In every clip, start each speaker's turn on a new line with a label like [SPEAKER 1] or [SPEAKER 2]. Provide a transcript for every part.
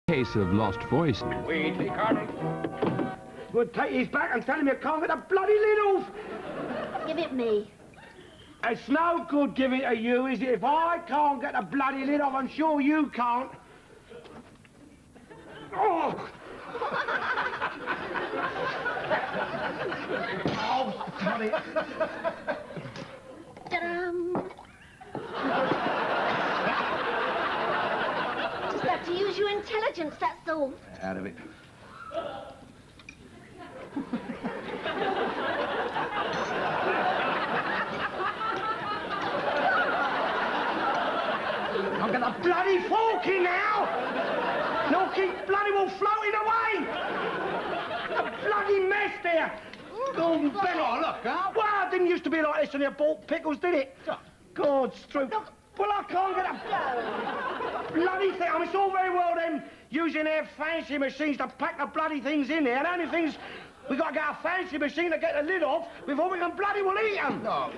[SPEAKER 1] Case of lost voice.
[SPEAKER 2] Wait, he can't. Good, take his back and tell him you can't get the bloody lid off.
[SPEAKER 3] Give it me.
[SPEAKER 2] It's no good giving it to you, is it? If I can't get the bloody lid off, I'm sure you can't. Oh! Oh, got it.
[SPEAKER 3] Ta-dam! Just have to use your intelligence, that's all.
[SPEAKER 2] Out of it. I'll get the bloody fork in now! They'll keep bloody well floating away! A bloody mess there! Oh,
[SPEAKER 4] look, huh?
[SPEAKER 2] Well, it didn't used to be like this when you bought pickles, did it? God's truth. Well, I can't get a bloody thing. I mean, it's all very well them using their fancy machines to pack the bloody things in there. And the only thing's, we got to get a fancy machine to get the lid off before we can bloody well eat them.
[SPEAKER 4] No.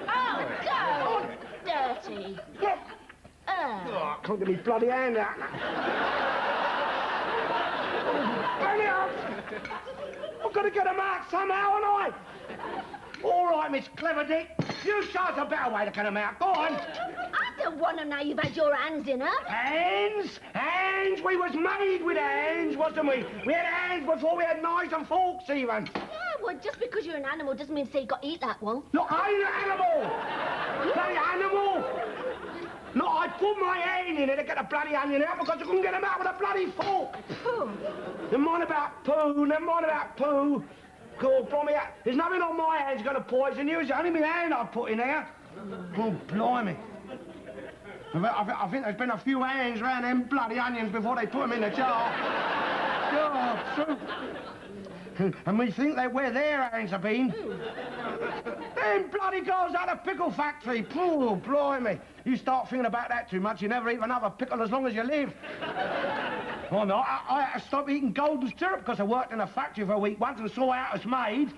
[SPEAKER 3] Oh, go! Dirty.
[SPEAKER 2] Look. Oh, I can't get me bloody hand out. Bring it up. I've got to get them out somehow, haven't I? All right, Miss Clever Dick. You show us a better way to get them out. Go on.
[SPEAKER 3] I don't want them now you've had your hands in her.
[SPEAKER 2] Hands? Hands? We was made with hands, wasn't we? We had hands before we had knives and forks, even.
[SPEAKER 3] Yeah, well, just because you're an animal doesn't mean to say you've got to eat that one.
[SPEAKER 2] Look, I ain't an animal. Bloody animal. Look, I put my hand in it to get the bloody onion out because I couldn't get them out with a bloody fork.
[SPEAKER 3] Pooh.
[SPEAKER 2] Never mind about poo, never mind about poo. God, blimey, there's nothing on my hands going to poison you. It's only my hand I put in there. Oh, blimey. I think there's been a few hands round them bloody onions before they put them in the jar. God, true. And we think that where their hands have been. Them bloody guys at the pickle factory. Oh, blimey. You start thinking about that too much, you never eat another pickle as long as you live. Oh, no, I had to stop eating golden syrup because I worked in a factory for a week once and saw how it was made.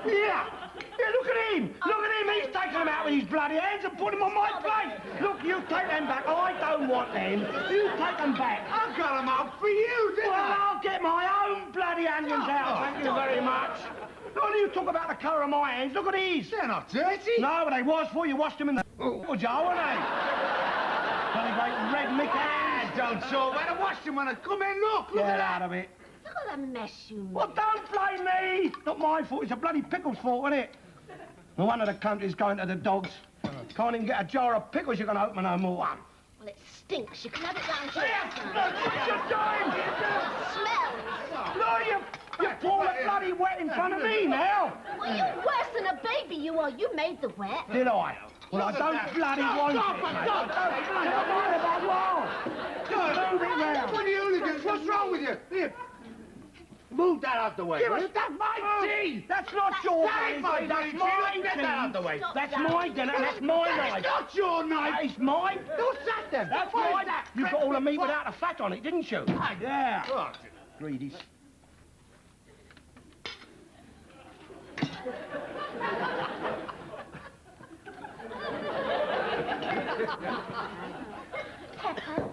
[SPEAKER 2] Yeah, look at him. Look at him. He's taking them out with his bloody hands and putting them on my plate. Look, you take them back. I don't want them. You take them back.
[SPEAKER 4] I got them out for you, didn't
[SPEAKER 2] Well,
[SPEAKER 4] I?
[SPEAKER 2] I'll get my own bloody onions out, thank you very much. Look, you talk about the colour of my hands. Look at these.
[SPEAKER 4] They're not dirty.
[SPEAKER 2] No, but they was before you washed them in the jar, weren't they? Bloody great red mick hands.
[SPEAKER 4] Don't show where to wash them when I come in. Look
[SPEAKER 2] Get
[SPEAKER 4] at
[SPEAKER 2] out
[SPEAKER 4] that.
[SPEAKER 2] of it.
[SPEAKER 3] Look at the mess you made.
[SPEAKER 2] Well, don't blame me. Not my fault. It's a bloody pickle's fault, isn't it? No wonder the country's going to the dogs. Can't even get a jar of pickles you can open no more.
[SPEAKER 3] Well, it stinks. You can have it down to
[SPEAKER 2] What's your time?
[SPEAKER 3] Smells.
[SPEAKER 2] No, you pour the bloody wet in front of me now.
[SPEAKER 3] Well, you're worse than a baby, you are. You made the wet.
[SPEAKER 2] Did I? Well, I don't bloody want it, mate. Move it round.
[SPEAKER 4] What are you hooligans? What's wrong with you? Here. Move that out the way.
[SPEAKER 2] Give us, that's my tea. That's not your
[SPEAKER 4] That's
[SPEAKER 2] bloody
[SPEAKER 4] my
[SPEAKER 2] tea.
[SPEAKER 4] bloody
[SPEAKER 2] That's my
[SPEAKER 4] tea. Get that out
[SPEAKER 2] tea.
[SPEAKER 4] the way.
[SPEAKER 2] That's my dinner. That's my knife.
[SPEAKER 4] That's not your knife.
[SPEAKER 2] It's mine.
[SPEAKER 4] Who said that?
[SPEAKER 2] That's
[SPEAKER 4] What is
[SPEAKER 2] mine.
[SPEAKER 4] that?
[SPEAKER 2] You got all the meat without the fat on it, didn't you? Yeah.
[SPEAKER 4] Oh,
[SPEAKER 2] Greedies.
[SPEAKER 3] Pepper.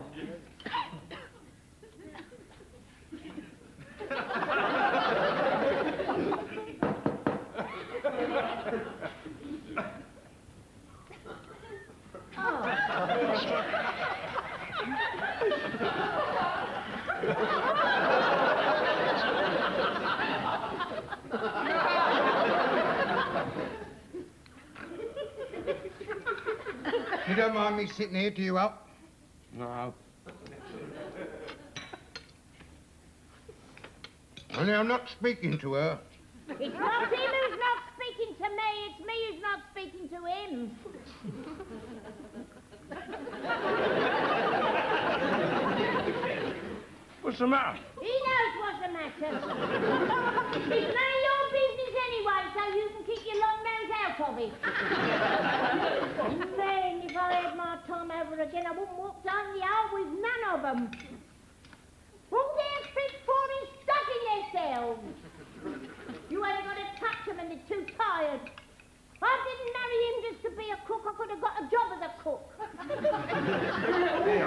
[SPEAKER 4] You don't mind me sitting here, do you, Alf?
[SPEAKER 2] No.
[SPEAKER 4] Only I'm not speaking to her.
[SPEAKER 5] It's not him who's not speaking to me, it's me who's not speaking to him.
[SPEAKER 2] What's the matter?
[SPEAKER 5] He knows what's the matter. It's none of your business anyway, so you can keep your long nose out of it. Man, if I had my time over again, I wouldn't walk down the aisle with none of them. All their big foreign stuck in yourselves. You ain't got to touch them and they're too tired. I didn't marry him just to be be a cook, I could have got a job as a cook.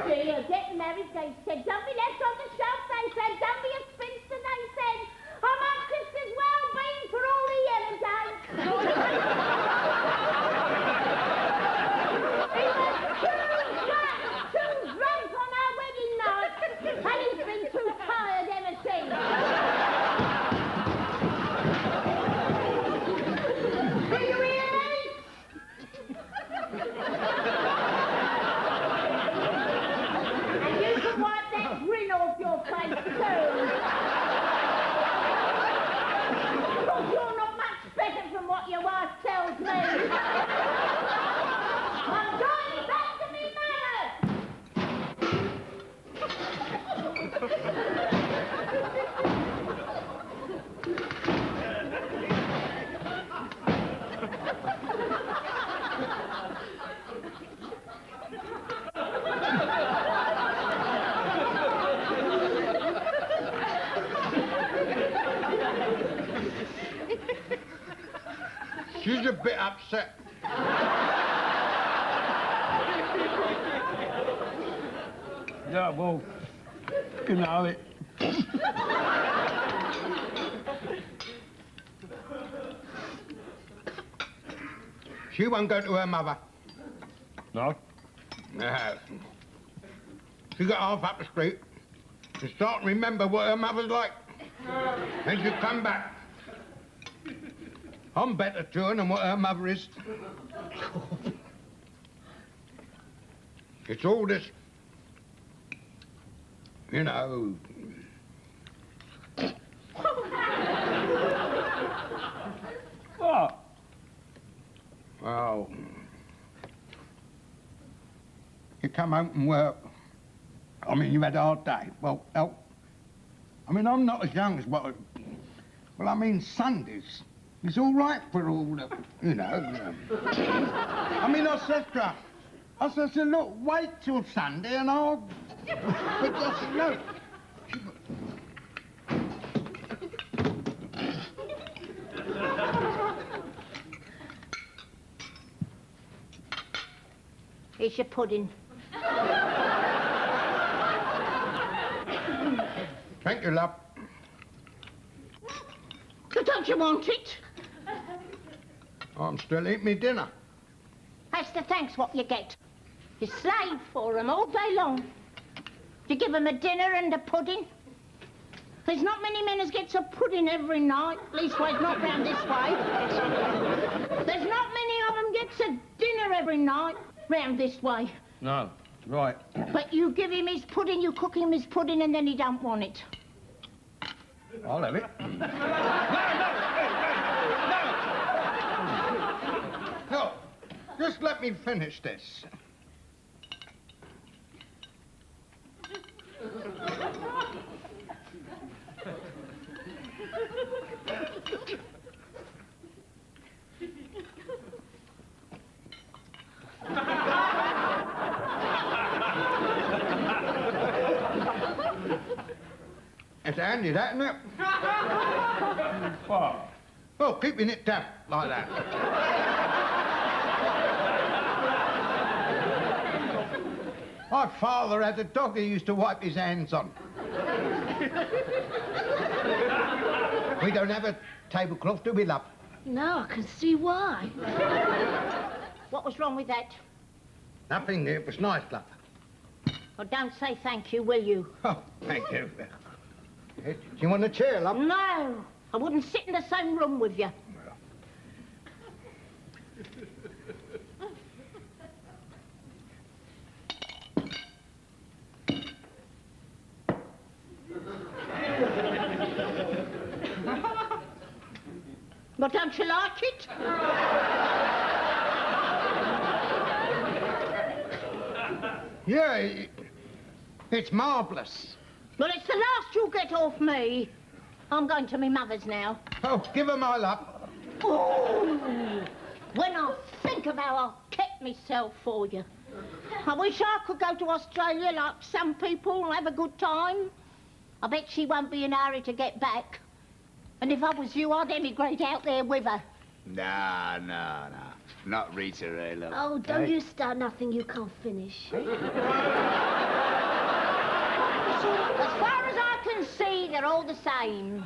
[SPEAKER 5] Dear, get married, they said. Don't be left on the shelf, they said. Don't be a spinster, they said. I'm my sister's well-being for all the yellow days. He was too drunk on our wedding night, and he's been too tired ever since. Do you hear me? And you can wipe that grin off your face too. Because you're not much better from what your wife tells me. I'm going back to me
[SPEAKER 4] She's a bit upset.
[SPEAKER 2] Yeah, well, you know it.
[SPEAKER 4] She won't go to her mother.
[SPEAKER 2] No?
[SPEAKER 4] No. She got half up the street and start to remember what her mother's like. Then she'll come back. I'm better to her than what her mother is. It's all this, you know.
[SPEAKER 2] What?
[SPEAKER 4] Well, you come home from work. I mean, you've had a hard day. Well, I mean, I'm not as young as what... Well, I mean, Sundays. It's all right for all the, you know. I mean, I said to her, look, wait till Sunday and I'll... But I said, no.
[SPEAKER 5] Here's your pudding.
[SPEAKER 4] Thank you, love.
[SPEAKER 5] But don't you want it?
[SPEAKER 4] I'm still eating me dinner.
[SPEAKER 5] That's the thanks what you get. You slave for 'em all day long. You give 'em a dinner and a pudding. There's not many men as gets a pudding every night. Leastways, not round this way. There's not many of 'em gets a dinner every night round this way.
[SPEAKER 2] No, right.
[SPEAKER 5] But you give him his pudding, you cook him his pudding, and then he don't want it.
[SPEAKER 4] I'll have it. No, just let me finish this. It's handy, that, isn't it?
[SPEAKER 2] What?
[SPEAKER 4] Well, keeping it damp like that. My father had a dog he used to wipe his hands on. We don't have a tablecloth, do we, love?
[SPEAKER 3] No, I can see why.
[SPEAKER 5] What was wrong with that?
[SPEAKER 4] Nothing, it was nice, love.
[SPEAKER 5] Well, don't say thank you, will you?
[SPEAKER 4] Oh, thank you. Do you want a chair, love?
[SPEAKER 5] No, I wouldn't sit in the same room with you. But don't you like it?
[SPEAKER 4] Yeah, it's marvellous.
[SPEAKER 5] Well, it's the last you'll get off me. I'm going to my mother's now.
[SPEAKER 4] Oh, give her my love.
[SPEAKER 5] Oh, when I think of how I've kept myself for you. I wish I could go to Australia like some people and have a good time. I bet she won't be in a hurry to get back. And if I was you, I'd emigrate out there with her.
[SPEAKER 4] No.
[SPEAKER 1] Not Rita, eh, love?
[SPEAKER 3] Oh, don't you start nothing you can't finish.
[SPEAKER 5] As far as I can see, they're all the same.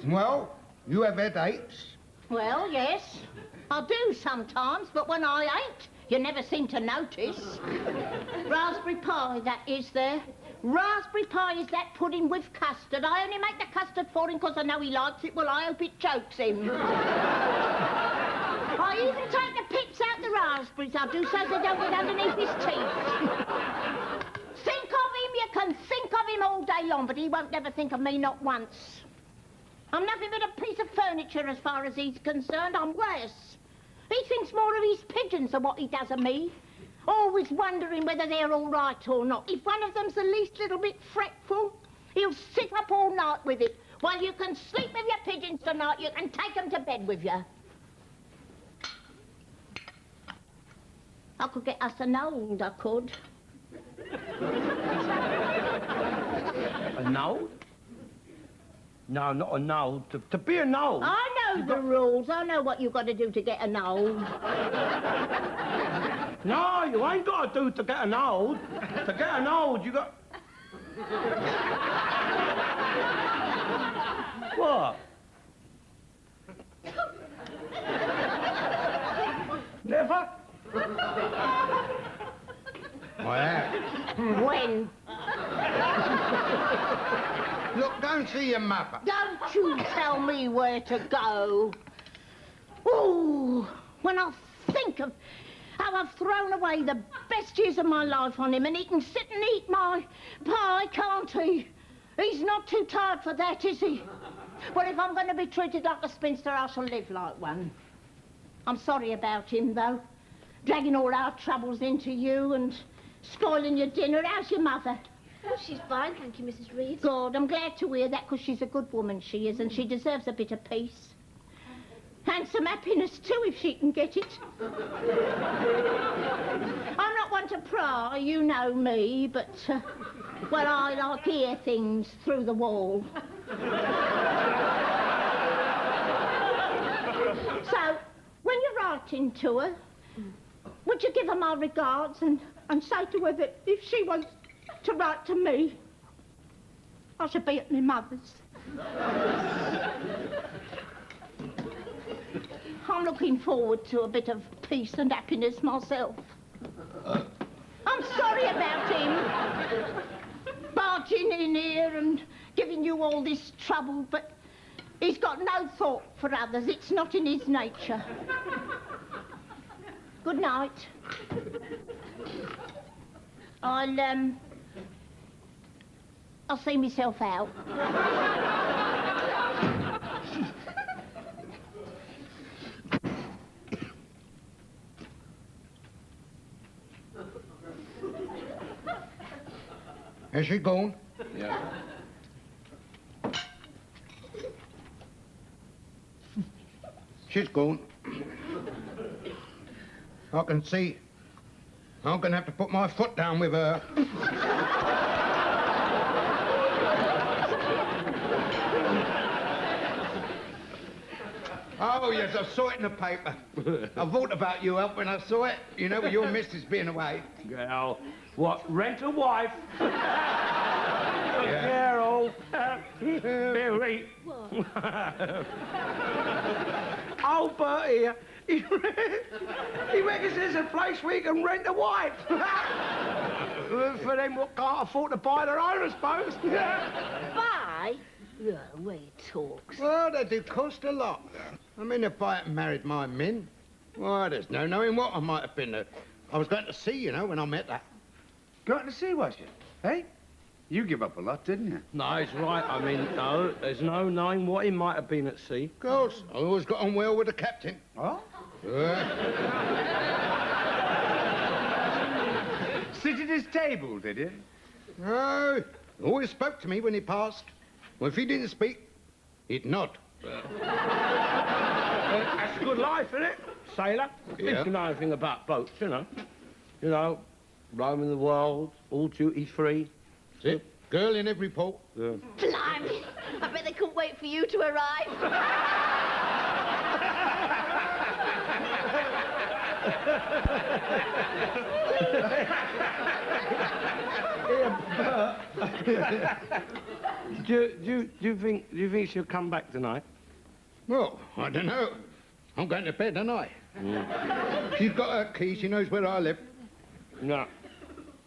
[SPEAKER 4] Well, you have headaches.
[SPEAKER 5] Well, yes, I do sometimes, but when I ain't, you never seem to notice. Raspberry pie, that is there. Raspberry pie is that pudding with custard. I only make the custard for him because I know he likes it. Well, I hope it chokes him. I even take the pips out the raspberries, I do, so they don't get underneath his teeth. Think of him, you can think of him all day long, but he won't never think of me, not once. I'm nothing but a piece of furniture as far as he's concerned. I'm worse. He thinks more of his pigeons than what he does of me. Always wondering whether they're all right or not. If one of them's the least little bit fretful, he'll sit up all night with it. While you can sleep with your pigeons tonight, you can take them to bed with you. I could get us an old, I could.
[SPEAKER 2] A node? No, not a node. To be a node.
[SPEAKER 5] I know the rules. I know what you've got to do to get an old.
[SPEAKER 2] No, you ain't got to do to get an old. To get an old, you got... What? Never?
[SPEAKER 5] When?
[SPEAKER 4] Look, go and see your mother.
[SPEAKER 5] Don't you tell me where to go. Ooh, when I think of how I've thrown away the best years of my life on him, and he can sit and eat my pie, can't he? He's not too tired for that, is he? Well, if I'm going to be treated like a spinster, I shall live like one. I'm sorry about him, though. Dragging all our troubles into you and spoiling your dinner. How's your mother?
[SPEAKER 3] Oh, she's fine, thank you, Mrs. Reed.
[SPEAKER 5] Good, I'm glad to hear that, because she's a good woman, she is, and she deserves a bit of peace. And some happiness, too, if she can get it. I'm not one to pry, you know me, but, well, I like hear things through the wall. So, when you're writing to her, would you give her my regards and say to her that if she wants to write to me, I should be at my mother's. I'm looking forward to a bit of peace and happiness myself. I'm sorry about him barging in here and giving you all this trouble, but he's got no thought for others. It's not in his nature. Good night. I'll see myself out.
[SPEAKER 4] Has she gone?
[SPEAKER 1] Yeah.
[SPEAKER 4] She's gone. I can see. I'm going to have to put my foot down with her. Oh, yes, I saw it in the paper. I thought about you, Alf, when I saw it. You know, with your missus being away.
[SPEAKER 2] Well, what, rent a wife? Yeah, old. Billy. Oh, Bert here. He reckons there's a place where you can rent a wife. For them what can't afford to buy their own, I suppose.
[SPEAKER 3] Buy? Yeah, the way he talks.
[SPEAKER 4] Well, they do cost a lot. I mean, if I hadn't married my min, well, there's no knowing what I might have been. I was going to sea, you know, when I met her.
[SPEAKER 1] Going to sea, was you? Hey? You give up a lot, didn't you?
[SPEAKER 2] No, he's right. I mean, no, there's no knowing what he might have been at sea.
[SPEAKER 4] Of course, I always got on well with the captain.
[SPEAKER 1] Oh? Sit at his table, did you?
[SPEAKER 4] No, always spoke to me when he passed. Well, if he didn't speak, he'd nod.
[SPEAKER 2] That's a good life, isn't it? Sailor.
[SPEAKER 4] Yeah.
[SPEAKER 2] If you know anything about boats, you know. You know, roaming the world, all duty-free.
[SPEAKER 4] That's it. Girl in every port.
[SPEAKER 2] Yeah.
[SPEAKER 3] Blimey, I bet they couldn't wait for you to arrive.
[SPEAKER 2] Do you think she'll come back tonight?
[SPEAKER 4] Well, I don't know. I'm going to bed, aren't I? She's got her key. She knows where I live.
[SPEAKER 2] No.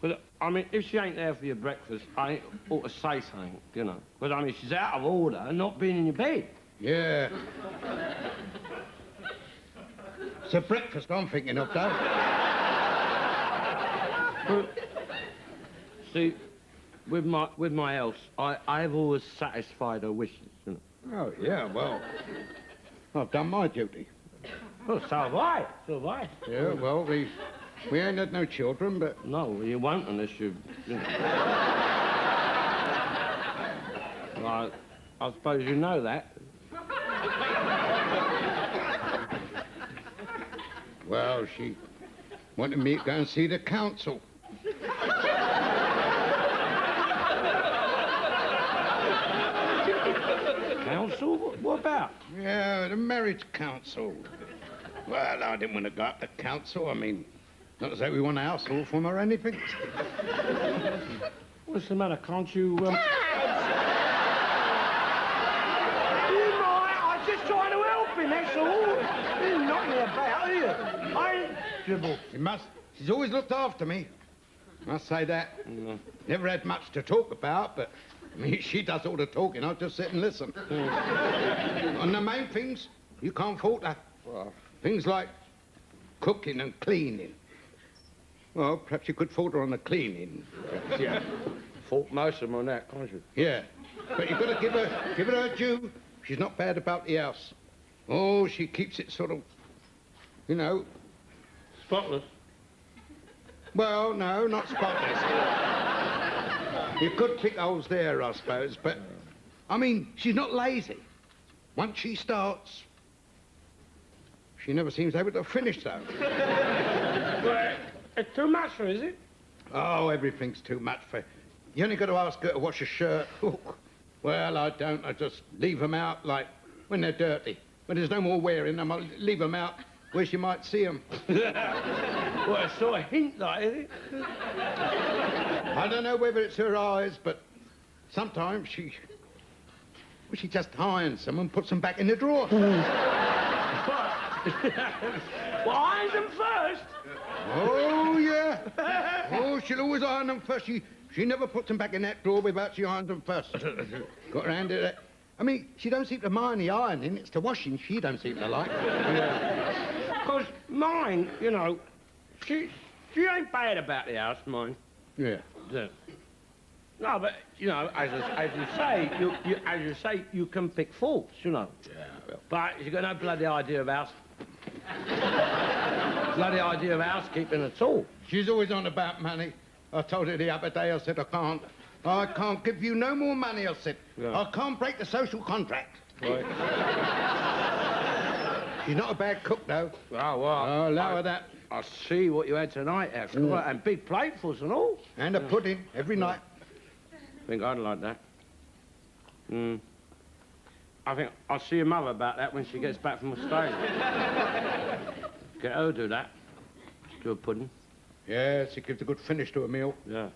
[SPEAKER 2] But, I mean, if she ain't there for your breakfast, I ought to say something, you know. Because, I mean, she's out of order and not being in your bed.
[SPEAKER 4] Yeah. It's a breakfast I'm thinking of, though.
[SPEAKER 2] Well, see, with my Alfs, I've always satisfied her wishes, you know.
[SPEAKER 4] Oh, yeah, well, I've done my duty.
[SPEAKER 2] Well, so have I.
[SPEAKER 4] Yeah, well, we ain't had no children, but...
[SPEAKER 2] No, you won't unless you know. Well, I suppose you know that.
[SPEAKER 4] Well, she wanted me to go and see the council.
[SPEAKER 2] Council? What about?
[SPEAKER 4] Yeah, the marriage council. Well, I didn't want to go up to council. I mean, not as though we want a household from her or anything.
[SPEAKER 2] What's the matter? Can't you,
[SPEAKER 5] Dad!
[SPEAKER 2] You might. I was just trying to help him, that's all. You're knocking me about, are you? I ain't dribble.
[SPEAKER 4] She's always looked after me. Must say that.
[SPEAKER 2] Mm.
[SPEAKER 4] Never had much to talk about, but I mean, she does all the talking. I'll just sit and listen. On the main things, you can't fault her.
[SPEAKER 2] Well,
[SPEAKER 4] Things like cooking and cleaning. Well, perhaps you could fault her on the cleaning.
[SPEAKER 2] yeah. Fault most of them on that, can't you?
[SPEAKER 4] Yeah, but you've got to give her her due. She's not bad about the house. Oh, she keeps it sort of, you know.
[SPEAKER 2] Spotless.
[SPEAKER 4] Well, no, not spotless. You could pick holes there, I suppose, but I mean, she's not lazy. Once she starts, she never seems able to finish, though.
[SPEAKER 2] Well, it's too much for her, is it?
[SPEAKER 4] Oh, everything's too much for... You only got to ask her to wash a shirt. Well, I don't. I just leave them out, like, when they're dirty. When there's no more wearing them, I leave them out where she might see them.
[SPEAKER 2] Well, it's sort of hint, like, is it?
[SPEAKER 4] I don't know whether it's her eyes, but sometimes she just irons them and puts them back in the drawer.
[SPEAKER 2] Well, irons them first.
[SPEAKER 4] Oh, yeah. Oh, she'll always iron them first. She never puts them back in that drawer without she irons them first. Got round to that. I mean, she don't seem to mind the ironing. It's the washing she don't seem to like.
[SPEAKER 2] Because mine, you know, she ain't bad about the house, mine.
[SPEAKER 4] Yeah.
[SPEAKER 2] No, but, you know, as you say, you can pick faults, you know.
[SPEAKER 4] Yeah, well.
[SPEAKER 2] But you've got no bloody idea of housekeeping at all.
[SPEAKER 4] She's always on about money. I told her the other day, I said, I can't give you no more money, I said.
[SPEAKER 2] Yeah.
[SPEAKER 4] I can't break the social contract.
[SPEAKER 2] Right.
[SPEAKER 4] She's not a bad cook, though.
[SPEAKER 2] Oh, well.
[SPEAKER 4] I'll allow her that.
[SPEAKER 2] I see what you had tonight, Alfs. And big platefuls and all.
[SPEAKER 4] And a pudding every night.
[SPEAKER 2] I think I'd like that. I think I'll see your mother about that when she gets back from Australia. Get her to do that. Do a pudding.
[SPEAKER 4] Yes, it gives a good finish to a meal.
[SPEAKER 2] Yeah.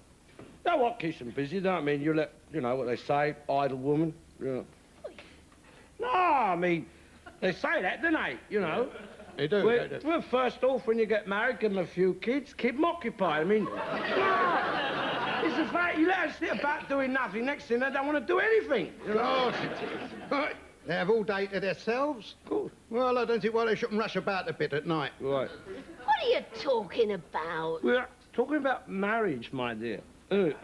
[SPEAKER 2] Know what keeps them busy, don't I mean? You know what they say, idle woman. You know. No, I mean, they say that, don't they? You know.
[SPEAKER 4] They do, they do.
[SPEAKER 2] Well, first off, when you get married, give them a few kids, keep them occupied. I mean, it's the fact you let them sit about doing nothing. Next thing, they don't want to do anything. You know?
[SPEAKER 4] Right. They have all day to themselves.
[SPEAKER 2] Good.
[SPEAKER 4] Well, I don't see why they shouldn't rush about a bit at night.
[SPEAKER 2] Right.
[SPEAKER 3] What are you talking about?
[SPEAKER 2] We're talking about marriage, my dear. You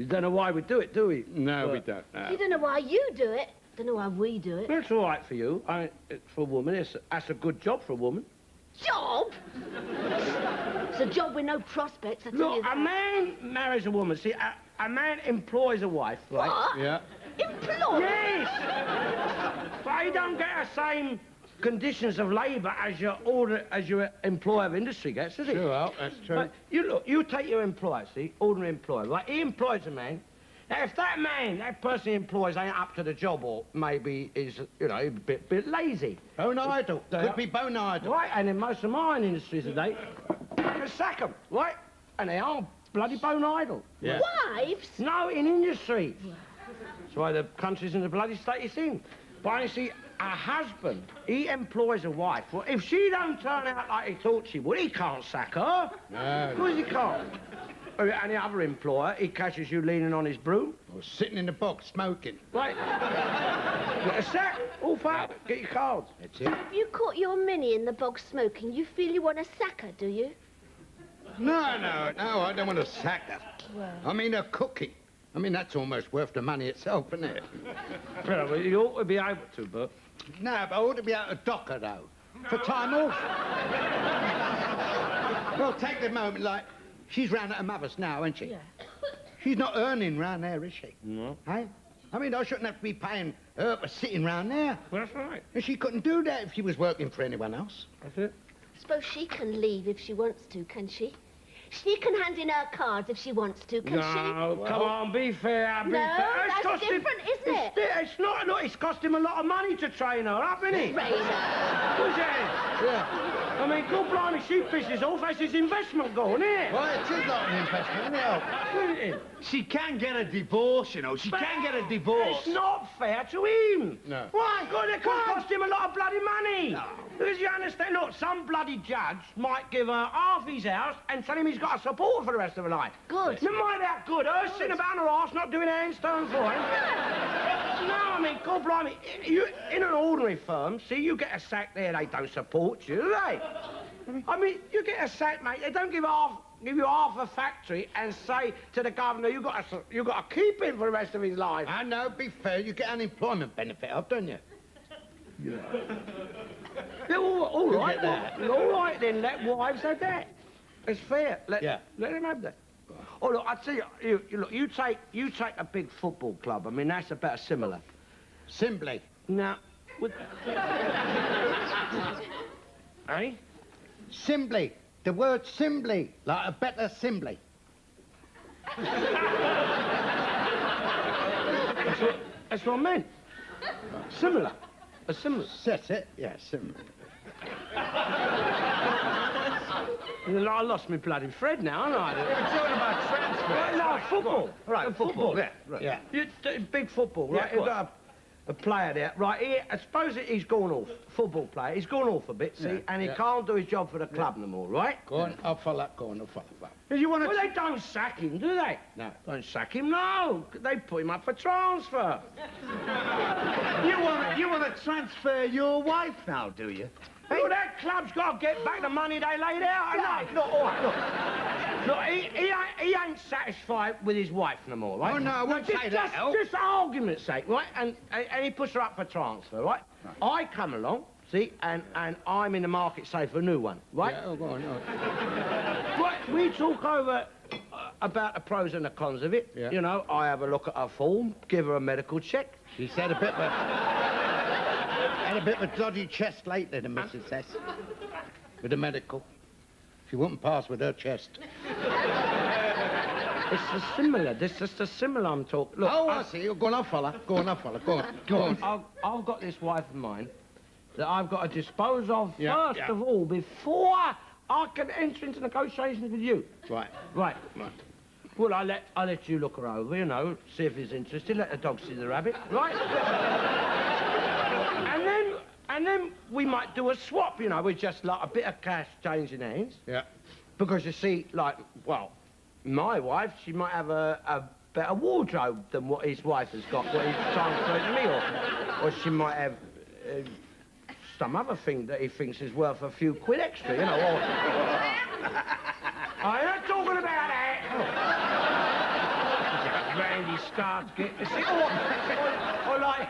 [SPEAKER 2] don't know why we do it, do we?
[SPEAKER 4] No, we don't. No.
[SPEAKER 3] You don't know why you do it. Don't know why we do it.
[SPEAKER 2] It's all right for you. For a woman, that's a good job for a woman.
[SPEAKER 3] Job? It's a job with no prospects, I tell you
[SPEAKER 2] Look,
[SPEAKER 3] that.
[SPEAKER 2] a man marries a woman. See, a man employs a wife, right?
[SPEAKER 3] What?
[SPEAKER 4] Yeah.
[SPEAKER 3] Employed?
[SPEAKER 2] Yes! But he don't get the same conditions of labour as your employer of industry gets, does he?
[SPEAKER 4] Sure, well, that's true.
[SPEAKER 2] But you take your employer, see, ordinary employer, right? He employs a man, Now, if that man, that person he employs ain't up to the job or maybe is, you know, a bit lazy.
[SPEAKER 4] Bone idle. Could be bone idle.
[SPEAKER 2] Right, and in most of mine industries today, you sack them, right? And they are bloody bone idle.
[SPEAKER 4] Yeah.
[SPEAKER 3] Wives?
[SPEAKER 2] No, in industry. That's why the country's in the bloody state it's in. But you see, a husband, he employs a wife. Well, if she don't turn out like he thought she would, he can't sack her.
[SPEAKER 4] No.
[SPEAKER 2] Of course he can't. And the other employer, he catches you leaning on his broom.
[SPEAKER 4] Or sitting in the box smoking.
[SPEAKER 2] Right. Get a sack, all fat, get your cards.
[SPEAKER 4] That's it.
[SPEAKER 3] If you caught your Minnie in the bog smoking, you feel you want to sack her, do you?
[SPEAKER 4] No, I don't want to sack her.
[SPEAKER 3] Well.
[SPEAKER 4] I mean, her cooking. I mean, that's almost worth the money itself, isn't it?
[SPEAKER 2] Well, you ought to be able to, Bert.
[SPEAKER 4] No, but I ought to be able to dock her, though. For time off. Well, take the moment, like, she's round at her mother's now, isn't she?
[SPEAKER 3] Yeah.
[SPEAKER 4] She's not earning round there, is she?
[SPEAKER 2] No.
[SPEAKER 4] Hey? I mean, I shouldn't have to be paying her for sitting round there.
[SPEAKER 2] Well, that's right.
[SPEAKER 4] And she couldn't do that if she was working for anyone else.
[SPEAKER 2] That's it.
[SPEAKER 3] Suppose she can leave if she wants to, can she? She can hand in her cards if she wants to, can she?
[SPEAKER 2] No, come on, be fair, be
[SPEAKER 3] No,
[SPEAKER 2] fair. It's
[SPEAKER 3] that's
[SPEAKER 2] cost him-
[SPEAKER 3] different, isn't it?
[SPEAKER 2] It's not, look, it's cost him a lot of money to train her up, isn't it?
[SPEAKER 3] Trainer.
[SPEAKER 2] Was it?
[SPEAKER 4] Yeah.
[SPEAKER 2] I mean, God blimey, she pisses off, that's his investment going, isn't it?
[SPEAKER 4] Well, it is not an investment, isn't it?
[SPEAKER 1] She can get a divorce, you know. She can get a divorce.
[SPEAKER 2] It's not fair to him.
[SPEAKER 4] No.
[SPEAKER 2] Why? God, it could cost him a lot of bloody money.
[SPEAKER 1] No.
[SPEAKER 2] Because you understand, look, some bloody judge might give her half his house and tell him he's got to support her for the rest of her life.
[SPEAKER 3] Good.
[SPEAKER 2] Never mind that good. Her sitting about on her arse, not doing a handstand for him. No, I mean, God blimey, you, in an ordinary firm, see, you get a sack there, they don't support you, do they? I mean, you get a sack, mate, they don't give you half a factory and say to the governor, you got to keep him for the rest of his life.
[SPEAKER 4] I know, be fair, you get unemployment benefit off, don't you?
[SPEAKER 2] Yeah, all right,
[SPEAKER 4] get that.
[SPEAKER 2] well, all right then, let wives have that. It's fair. Let him have that. Oh, look, I tell you, look, you take a big football club. I mean, that's about similar.
[SPEAKER 4] Simply.
[SPEAKER 2] Now, with... Eh?
[SPEAKER 4] Simply. The word simply. Like a better simply.
[SPEAKER 2] That's what I meant. Similar. A similar.
[SPEAKER 4] That's it? Yeah, simply.
[SPEAKER 2] I lost my bloody thread now, haven't I?
[SPEAKER 1] We're talking about transfer.
[SPEAKER 2] No, football.
[SPEAKER 1] Right, football. Yeah, right.
[SPEAKER 4] Yeah.
[SPEAKER 2] Big football, right?
[SPEAKER 1] Yeah,
[SPEAKER 2] You've got a player there, right? I suppose he's gone off, football player. He's gone off a bit, see, and he can't do his job for the club no more, right?
[SPEAKER 4] Go on, I'll follow. Go on, I'll follow.
[SPEAKER 1] You want
[SPEAKER 2] Well, they don't sack him, do they?
[SPEAKER 4] No.
[SPEAKER 2] Don't sack him, no. They put him up for transfer.
[SPEAKER 1] you want to transfer your wife now, do you?
[SPEAKER 2] Well, that club's got to get back the money they laid out. No, look, all right, look. Look, he ain't satisfied with his wife no more, right?
[SPEAKER 4] Oh, no, I won't say that, Al.
[SPEAKER 2] Just for argument's sake, right? And he puts her up for transfer, right? I come along, see, and I'm in the market, say, for a new one, right?
[SPEAKER 4] Yeah, go on.
[SPEAKER 2] Right, we talk over about the pros and the cons of it.
[SPEAKER 4] Yeah.
[SPEAKER 2] You know, I have a look at her form, give her a medical check.
[SPEAKER 4] She said a bit of a... had a bit of a dodgy chest lately, the Mrs. S. With the medical. She wouldn't pass with her chest.
[SPEAKER 2] It's the similar. This is the similar I'm talking. Look,
[SPEAKER 4] Oh, I see. Go on, I'll follow. Go on. Go on.
[SPEAKER 2] I've got this wife of mine that I've got to dispose of
[SPEAKER 4] Yeah,
[SPEAKER 2] first of all before I can enter into negotiations with you.
[SPEAKER 4] Right.
[SPEAKER 2] Right. Well, I let you look her over, you know, see if he's interested. Let the dog see the rabbit, right? and then we might do a swap, you know, with just like a bit of cash changing hands.
[SPEAKER 4] Yeah.
[SPEAKER 2] Because you see, like, well, my wife, she might have a better wardrobe than what his wife has got, what he's transferred to me, or she might have some other thing that he thinks is worth a few quid extra, you know, or... I'm not talking about that. Randy starts getting... Or like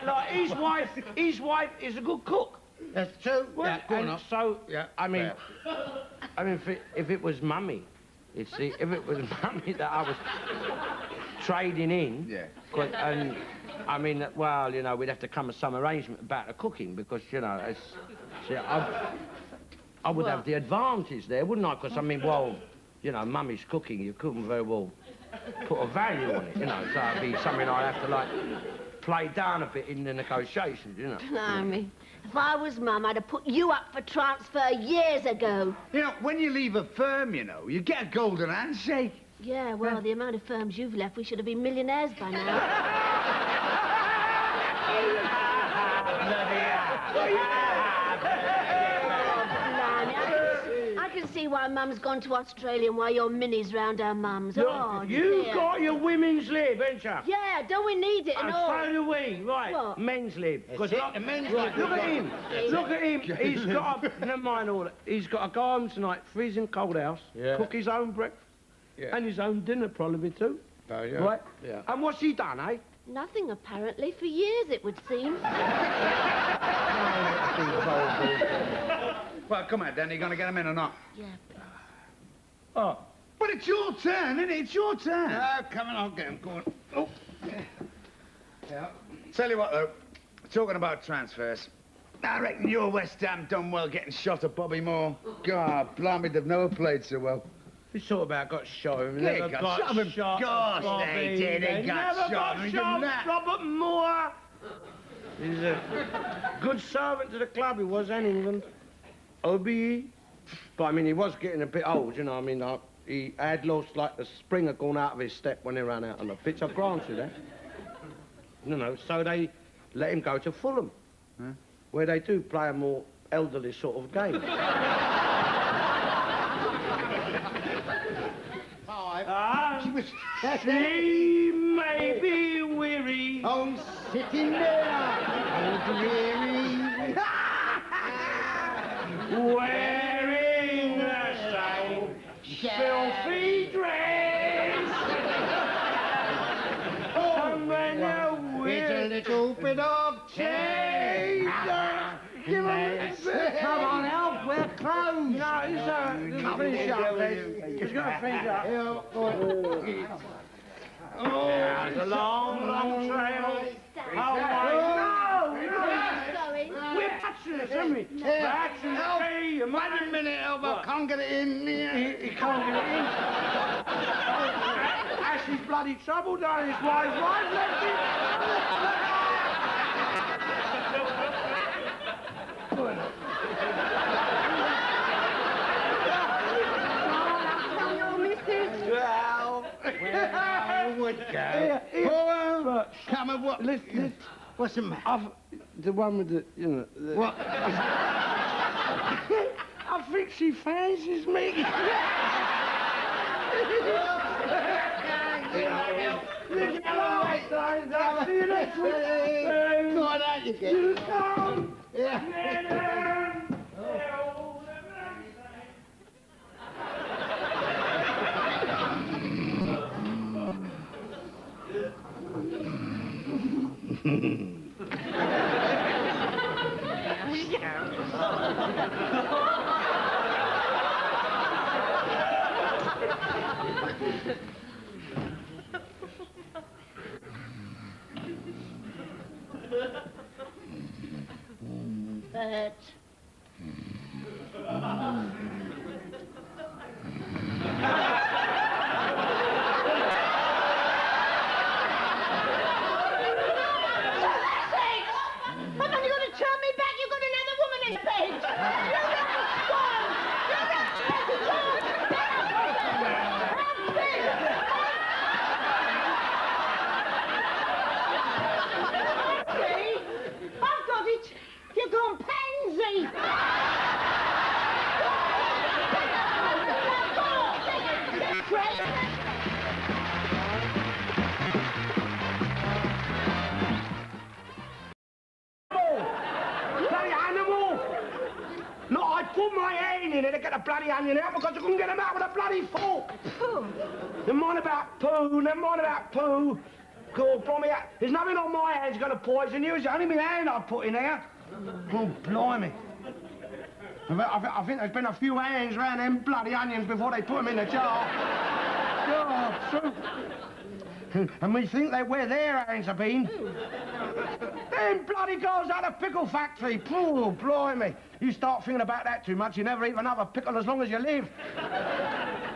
[SPEAKER 2] his wife is a good cook.
[SPEAKER 4] That's true.
[SPEAKER 2] Well,
[SPEAKER 4] Yeah, go
[SPEAKER 2] and
[SPEAKER 4] on.
[SPEAKER 2] so,
[SPEAKER 4] Yeah,
[SPEAKER 2] I mean, if it was Mummy, you see, if it was Mummy that I was trading in,
[SPEAKER 1] Yeah.
[SPEAKER 2] and I mean, well, you know, we'd have to come to some arrangement about the cooking because, you know, it's, see, I would have the advantage there, wouldn't I? Because I mean, well, you know, Mummy's cooking, you couldn't very well put a value on it, you know, so it'd be something I'd have to, like, play down a bit in the negotiations, you know.
[SPEAKER 3] Blimey. If I was Mum, I'd have put you up for transfer years ago.
[SPEAKER 1] You know, when you leave a firm, you know, you get a golden handshake.
[SPEAKER 3] Yeah, well, the amount of firms you've left, we should have been millionaires by now. I can see why Mum's gone to Australia and why your Minnie's round her mum's. Oh,
[SPEAKER 2] You've
[SPEAKER 3] dear.
[SPEAKER 2] got your women's lib, ain't you?
[SPEAKER 3] Yeah, don't we need it and
[SPEAKER 2] And
[SPEAKER 3] all?
[SPEAKER 2] so do we, right?
[SPEAKER 3] What?
[SPEAKER 2] Men's lib.
[SPEAKER 4] That's it, the men's lib.
[SPEAKER 2] Look at him. Look at him. He's got a... Never mind all that. He's got to go home tonight, freezing cold house, cook his own breakfast, and his own dinner probably too.
[SPEAKER 1] Oh, yeah.
[SPEAKER 2] Right?
[SPEAKER 1] Yeah.
[SPEAKER 2] And what's he done, eh?
[SPEAKER 3] Nothing, apparently, for years, it would seem.
[SPEAKER 1] Well, come on, Danny. You gonna get him in or not?
[SPEAKER 3] Yeah.
[SPEAKER 2] Oh.
[SPEAKER 1] But it's your turn, isn't it? It's your turn.
[SPEAKER 4] Come on, I'll get him. Go on. Oh.
[SPEAKER 1] Yeah. Tell you what, though. Talking about transfers, I reckon your West Ham done well getting shot at Bobby Moore. God, blimey, they've never played so well.
[SPEAKER 2] We thought about got shot. We
[SPEAKER 1] They
[SPEAKER 2] never
[SPEAKER 1] got
[SPEAKER 2] got
[SPEAKER 1] shot him.
[SPEAKER 2] shot.
[SPEAKER 1] Gosh,
[SPEAKER 2] Bobby.
[SPEAKER 1] they did. They got
[SPEAKER 2] never
[SPEAKER 1] shot.
[SPEAKER 2] got
[SPEAKER 1] Give
[SPEAKER 2] shot.
[SPEAKER 1] him that.
[SPEAKER 2] Robert Moore. He's a good servant to the club. He was in England. OBE. But I mean, he was getting a bit old. You know, I mean, he had lost like the spring had gone out of his step when he ran out on the pitch. I grant you that. You know, so they let him go to Fulham, where they do play a more elderly sort of game. She may be weary.
[SPEAKER 4] Oh, sitting there, oh, dreary.
[SPEAKER 2] Wearing the same filthy dress. And when you're
[SPEAKER 4] It's a little bit of change. Give us come on, Alf, we're closed.
[SPEAKER 2] No, he's finish up, he's gonna finish up. Oh, it's a long, long trail. Oh, my God. We're bachelors, aren't we? Bachelors, hey,
[SPEAKER 4] Wait a minute, Alf, I can't get it in here.
[SPEAKER 2] He can't get it in. Ashley's bloody trouble down his wife's wife left him.
[SPEAKER 4] Well, I would go. Come on, what?
[SPEAKER 2] Listen,
[SPEAKER 4] What's the matter?
[SPEAKER 2] the one with the, you know...
[SPEAKER 4] What?
[SPEAKER 2] I think she fancies me. See you next week.
[SPEAKER 4] Go on, out you get.
[SPEAKER 2] You come.
[SPEAKER 4] Yeah.
[SPEAKER 5] Bert.
[SPEAKER 2] in to get a bloody onion out because I couldn't get them out with a bloody fork.
[SPEAKER 3] Pooh.
[SPEAKER 2] Never mind about poo, never mind about poo. God, blimey, there's nothing on my hands going to poison you. It's only my hand I put in there. Oh, blimey. I think there's been a few hands round them bloody onions before they put them in the jar. God, true. And we think that where their hands have been. Them bloody guys at the pickle factory. Oh, blimey. You start thinking about that too much, you never eat another pickle as long as you live.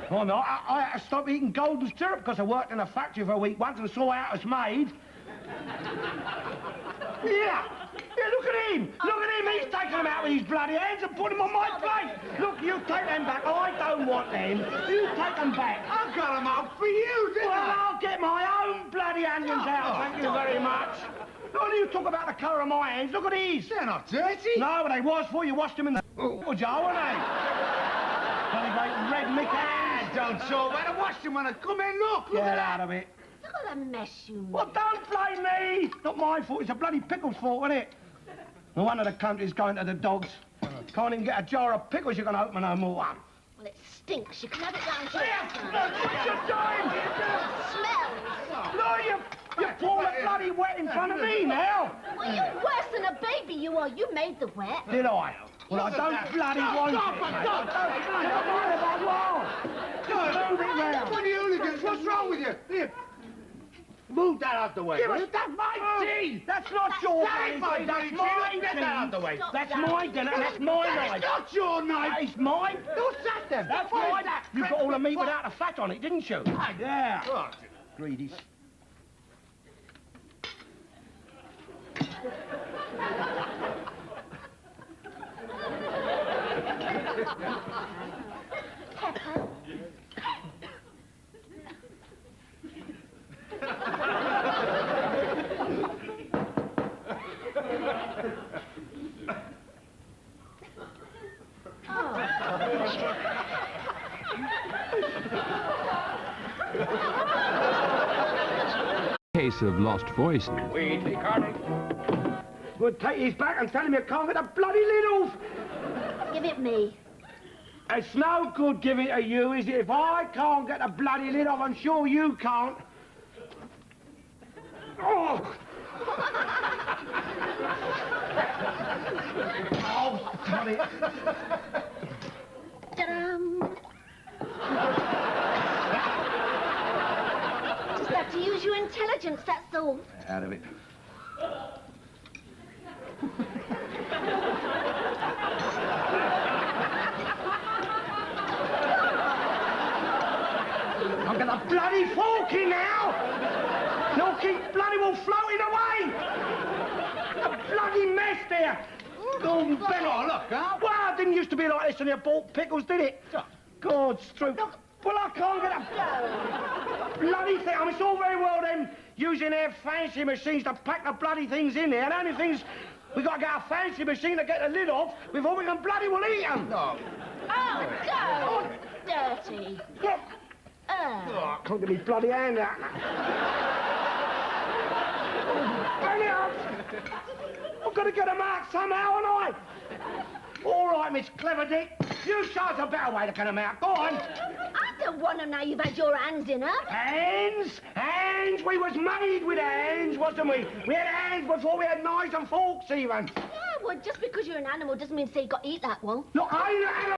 [SPEAKER 2] Oh, no, I had to stop eating golden syrup because I worked in a factory for a week once and saw how it was made. Yeah, look at him. Look at him. He's taking them out with his bloody hands and putting them on my plate. Look, you take them back. I don't want them. You take them back.
[SPEAKER 1] I got them out for you, didn't
[SPEAKER 2] Well,
[SPEAKER 1] I?
[SPEAKER 2] I'll get my own bloody onions out, thank you very much. What do you talk about the colour of my hands? Look at these.
[SPEAKER 1] They're not dirty.
[SPEAKER 2] No, but they was before you washed them in the... Oh, Joe, weren't they? Bloody great red Mick hands.
[SPEAKER 1] Don't talk about it. Watch them when I come in. Look
[SPEAKER 2] Get
[SPEAKER 1] at that.
[SPEAKER 2] out of it.
[SPEAKER 3] Look at the mess you made.
[SPEAKER 2] Well, don't blame me. Not my fault. It's a bloody pickle's fault, isn't it? No wonder the country's going to the dogs. Can't even get a jar of pickles you can open no more.
[SPEAKER 3] Well, it stinks. You can have it round here.
[SPEAKER 2] What you doing?
[SPEAKER 3] It smells.
[SPEAKER 2] No, you pour the bloody wet in front of me now.
[SPEAKER 3] Well, you're worse than a baby, you are. You made the wet.
[SPEAKER 2] Did I? Well, I don't bloody want it. Move it round.
[SPEAKER 1] What are you hooligans? What's wrong with you? Here. Move that out the way.
[SPEAKER 2] Give us that, my tea! That's not your
[SPEAKER 1] That
[SPEAKER 2] bloody
[SPEAKER 1] ain't
[SPEAKER 2] tea,
[SPEAKER 1] my
[SPEAKER 2] that's
[SPEAKER 1] tea.
[SPEAKER 2] my
[SPEAKER 1] Get that out the way.
[SPEAKER 3] Stop
[SPEAKER 2] That's
[SPEAKER 3] that.
[SPEAKER 2] my dinner, and that's my
[SPEAKER 1] That's
[SPEAKER 2] knife.
[SPEAKER 1] not your knife.
[SPEAKER 2] That is mine.
[SPEAKER 1] Who's that then?
[SPEAKER 2] That's
[SPEAKER 1] What is
[SPEAKER 2] mine.
[SPEAKER 1] that?
[SPEAKER 2] You got all the meat without the fat on it, didn't you? Yeah.
[SPEAKER 1] Oh,
[SPEAKER 2] Greedies.
[SPEAKER 3] Pepper.
[SPEAKER 6] Case of lost voices.
[SPEAKER 2] Weed, Carney. Good, take his back and tell him you can't get the bloody lid off.
[SPEAKER 3] Give it me.
[SPEAKER 2] It's no good giving it to you, is it? If I can't get the bloody lid off, I'm sure you can't. Oh! Oh, damn it.
[SPEAKER 3] Ta-dam. Just have to use your intelligence, that's all.
[SPEAKER 1] out of it.
[SPEAKER 2] I'm gonna bloody fork in now! You'll keep bloody well floating away! A bloody mess there! Golden Bert.
[SPEAKER 1] Oh, look, huh?
[SPEAKER 2] Well, it didn't used to be like this when you bought pickles, did it? God's truth. Well, I can't get a bloody thing. I mean, it's all very well them using their fancy machines to pack the bloody things in there, and the only thing's we got to get a fancy machine to get the lid off before we can bloody well eat them.
[SPEAKER 1] No.
[SPEAKER 3] Oh, go! Dirty.
[SPEAKER 2] Look.
[SPEAKER 3] Oh.
[SPEAKER 2] Oh, I can't get me bloody hand out now. Bring it up. I've got to get them out somehow, haven't I? All right, Miss Clever Dick. You show us a better way to get them out. Go on.
[SPEAKER 3] I don't want them now you've had your hands in her.
[SPEAKER 2] Hands? Hands? We was made with hands, wasn't we? We had hands before we had knives and forks, even.
[SPEAKER 3] Yeah, well, just because you're an animal doesn't mean to say you've got to eat that one.
[SPEAKER 2] Look, I ain't an animal.